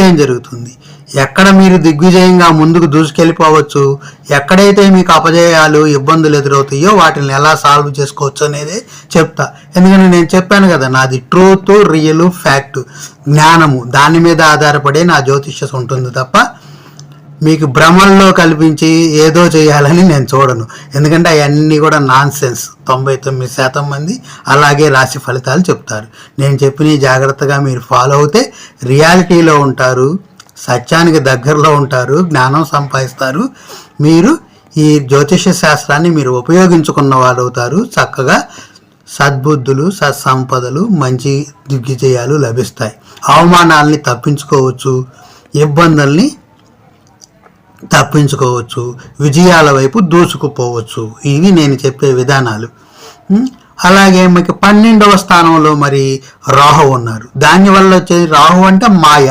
ఏం జరుగుతుంది, ఎక్కడ మీరు దిగ్విజయంగా ముందుకు దూసుకెళ్ళిపోవచ్చు, ఎక్కడైతే మీకు అపజయాలు ఇబ్బందులు ఎదురవుతాయో వాటిని ఎలా సాల్వ్ చేసుకోవచ్చు అనేది చెప్తా. ఎందుకంటే నేను చెప్పాను కదా, నాది ట్రూత్, రియల్, ఫ్యాక్ట్, జ్ఞానము, దాని మీద ఆధారపడి నా జ్యోతిష్యం ఉంటుంది తప్ప మీకు భ్రమల్లో కల్పించి ఏదో చేయాలని నేను చూడను. ఎందుకంటే అవన్నీ కూడా నాన్ సెన్స్. 99% మంది అలాగే రాశి ఫలితాలు చెప్తారు. నేను చెప్పిన జాగ్రత్తగా మీరు ఫాలో అవుతే రియాలిటీలో ఉంటారు, సత్యానికి దగ్గరలో ఉంటారు, జ్ఞానం సంపాదిస్తారు. మీరు ఈ జ్యోతిష శాస్త్రాన్ని మీరు ఉపయోగించుకున్న వాళ్ళు అవుతారు. చక్కగా సద్బుద్ధులు, సత్సంపదలు, మంచి దిగ్విజయాలు లభిస్తాయి. అవమానాల్ని తప్పించుకోవచ్చు, ఇబ్బందుల్ని తప్పించుకోవచ్చు, విజయాల వైపు దూసుకుపోవచ్చు. ఇవి నేను చెప్పే విధానాలు. అలాగే మీకు 12వ స్థానంలో మరి రాహు ఉన్నారు. దానివల్ల వచ్చేది, రాహు అంటే మాయ,